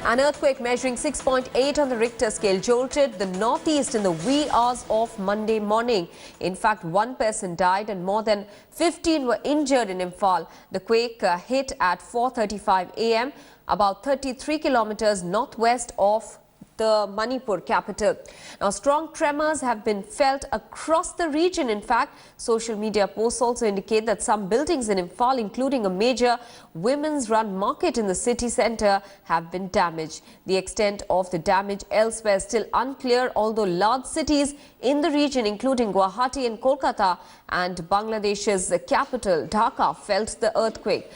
An earthquake measuring 6.8 on the Richter scale jolted the northeast in the wee hours of Monday morning. In fact, one person died and more than 15 were injured in Imphal. The quake hit at 4:35 a.m., about 33 kilometers northwest of the Manipur capital. Now, strong tremors have been felt across the region. In fact, social media posts also indicate that some buildings in Imphal, including a major women's-run market in the city centre, have been damaged. The extent of the damage elsewhere is still unclear, although large cities in the region, including Guwahati and Kolkata and Bangladesh's capital, Dhaka, felt the earthquake.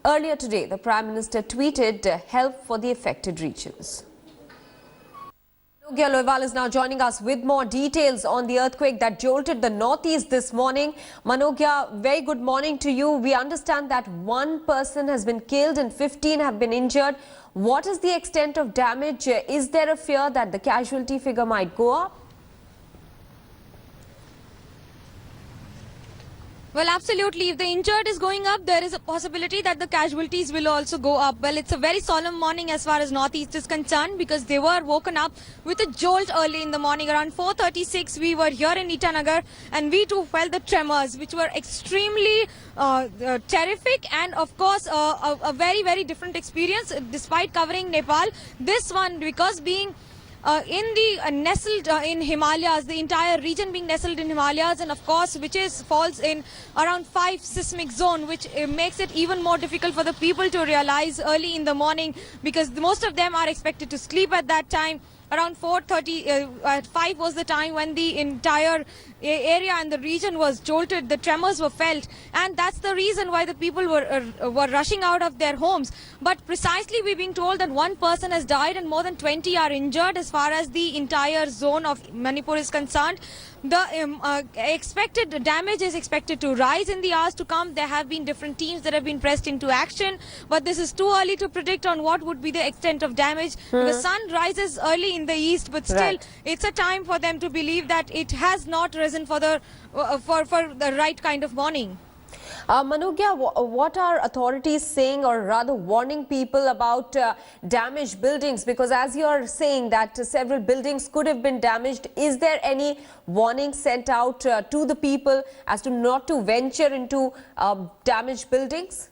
Earlier today, the Prime Minister tweeted help for the affected regions. Manogya Lohewal is now joining us with more details on the earthquake that jolted the northeast this morning. Manogya, very good morning to you. We understand that one person has been killed and 15 have been injured. What is the extent of damage? Is there a fear that the casualty figure might go up? Well, absolutely. If the injured is going up, there is a possibility that the casualties will also go up. Well, it's a very solemn morning as far as Northeast is concerned, because they were woken up with a jolt early in the morning. Around 4:36, we were here in Itanagar and we too felt the tremors, which were extremely terrific and, of course, a very, very different experience despite covering Nepal. This one, because being nestled in Himalayas, the entire region being nestled in Himalayas, and of course which falls in around 5 seismic zone, which makes it even more difficult for the people to realize early in the morning, because most of them are expected to sleep at that time. Around 4:35 was the time when the entire area and the region was jolted. The tremors were felt, and that's the reason why the people were rushing out of their homes. But precisely, we're being told that one person has died and more than 20 are injured as far as the entire zone of Manipur is concerned. The expected damage is expected to rise in the hours to come. There have been different teams that have been pressed into action, but this is too early to predict on what would be the extent of damage. The sun rises early in the east, but still it's a time for them to believe that it has not risen for the right kind of morning. Manogya, what are authorities saying, or rather warning people about damaged buildings? Because as you are saying that several buildings could have been damaged, is there any warning sent out to the people as to not to venture into damaged buildings?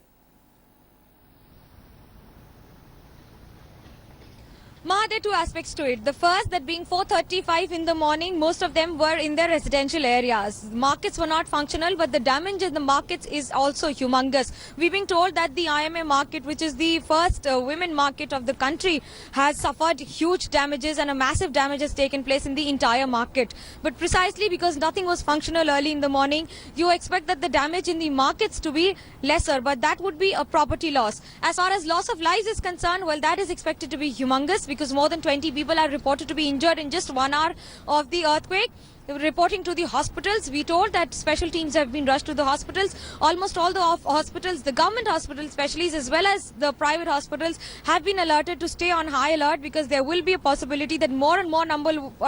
There are two aspects to it. The first, that being 4:35 in the morning, most of them were in their residential areas. Markets were not functional, but the damage in the markets is also humongous. We've been told that the IMA market, which is the first women market of the country, has suffered huge damages, and a massive damage has taken place in the entire market. But precisely because nothing was functional early in the morning, you expect that the damage in the markets to be lesser, but that would be a property loss. As far as loss of lives is concerned, well, that is expected to be humongous, because more than 20 people are reported to be injured in just 1 hour of the earthquake. Reporting to the hospitals, we told that special teams have been rushed to the hospitals. Almost all the hospitals, the government hospitals especially, as well as the private hospitals, have been alerted to stay on high alert, because there will be a possibility that more and more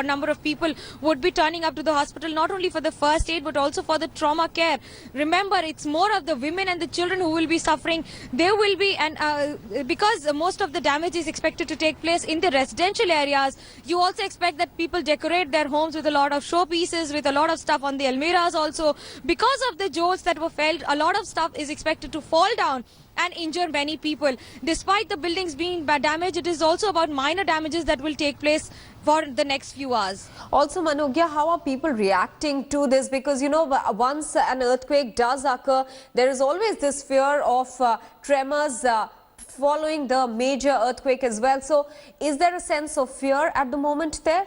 number of people would be turning up to the hospital, not only for the first aid but also for the trauma care. Remember, it's more of the women and the children who will be suffering. There will be, and because most of the damage is expected to take place in the residential areas, you also expect that people decorate their homes with a lot of show pieces, with a lot of stuff on the almiras also. Because of the jolts that were felt, a lot of stuff is expected to fall down and injure many people. Despite the buildings being damaged, it is also about minor damages that will take place for the next few hours. Also, Manogya, how are people reacting to this? Because, you know, once an earthquake does occur, there is always this fear of tremors following the major earthquake as well. So, is there a sense of fear at the moment there?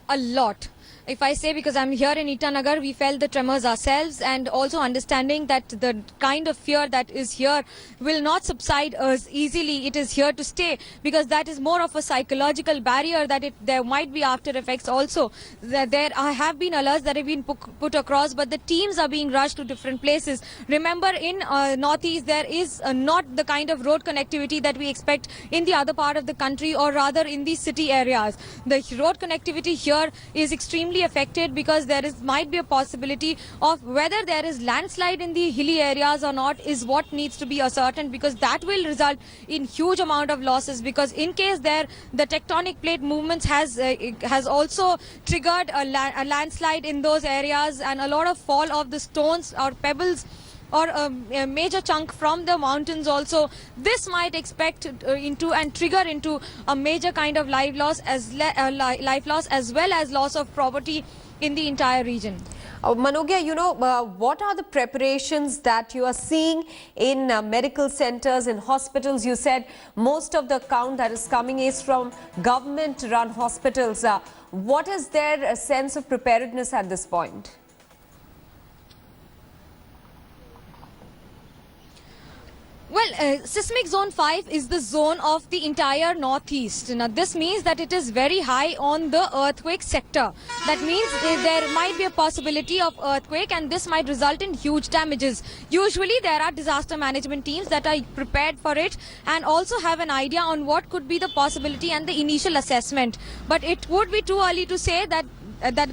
A lot. If I say, because I'm here in Itanagar, we felt the tremors ourselves, and also understanding that the kind of fear that is here will not subside as easily. It is here to stay, because that is more of a psychological barrier, that there might be after effects also. There have been alerts that have been put across, but the teams are being rushed to different places. Remember, in Northeast, there is not the kind of road connectivity that we expect in the other part of the country, or rather in the city areas. The road connectivity here is extremely extremely affected because might be a possibility of whether there is landslide in the hilly areas or not is what needs to be ascertained, because that will result in huge amount of losses, because in case the tectonic plate movements has also triggered a landslide in those areas, and a lot of fall of the stones or pebbles or a major chunk from the mountains also. This might expect into and trigger into a major kind of life loss as well as loss of property in the entire region. Manogya, what are the preparations that you are seeing in medical centers and hospitals? You said most of the count that is coming is from government-run hospitals. What is their sense of preparedness at this point? Well, seismic zone 5 is the zone of the entire northeast. Now, this means that it is very high on the earthquake sector. That means there might be a possibility of earthquake, and this might result in huge damages. Usually, there are disaster management teams that are prepared for it and also have an idea on what could be the possibility and the initial assessment. But it would be too early to say that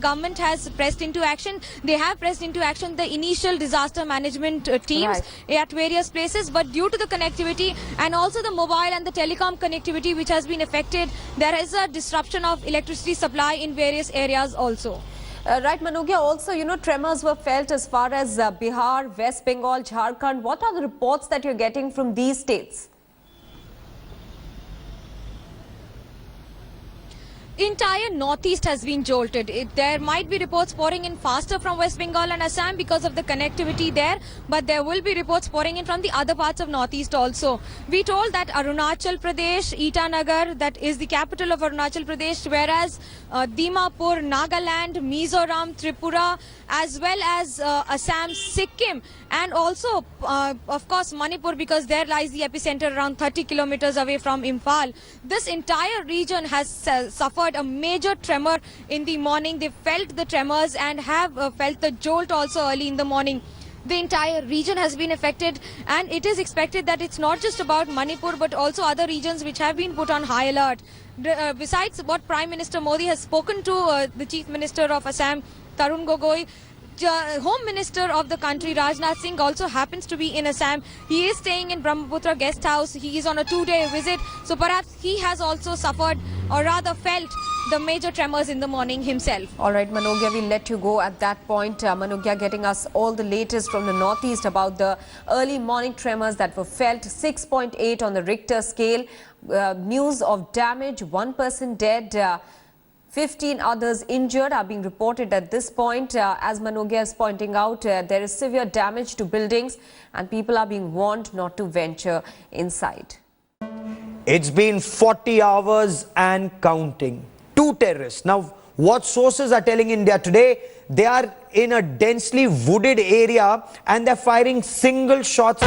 government has pressed into action. They have pressed into action the initial disaster management teams at various places, but due to the connectivity and also the mobile and the telecom connectivity which has been affected, there is a disruption of electricity supply in various areas also. Right, Manogya, also, tremors were felt as far as Bihar, West Bengal, Jharkhand. What are the reports that you're getting from these states? Entire northeast has been jolted. There might be reports pouring in faster from West Bengal and Assam because of the connectivity there, but there will be reports pouring in from the other parts of northeast also. We told that Arunachal Pradesh, Itanagar, that is the capital of Arunachal Pradesh, whereas Dimapur, Nagaland, Mizoram, Tripura, as well as Assam, Sikkim, and also of course Manipur, because there lies the epicenter around 30 kilometers away from Imphal. This entire region has suffered a major tremor in the morning. They felt the tremors and have felt the jolt also early in the morning. The entire region has been affected, and it is expected that it's not just about Manipur but also other regions which have been put on high alert. Besides what Prime Minister Modi has spoken to the Chief Minister of Assam, Tarun Gogoi, Home Minister of the country, Rajnath Singh, also happens to be in Assam. He is staying in Brahmaputra guest house. He is on a 2-day visit. So perhaps he has also suffered, or rather felt, the major tremors in the morning himself. All right, Manogya, we'll let you go at that point. Manogya getting us all the latest from the northeast about the early morning tremors that were felt. 6.8 on the Richter scale. News of damage, 1 person dead. 15 others injured are being reported at this point. As Manogya is pointing out, there is severe damage to buildings and people are being warned not to venture inside. It's been 40 hours and counting. 2 terrorists. Now, what sources are telling India today? They are in a densely wooded area and they're firing single shots.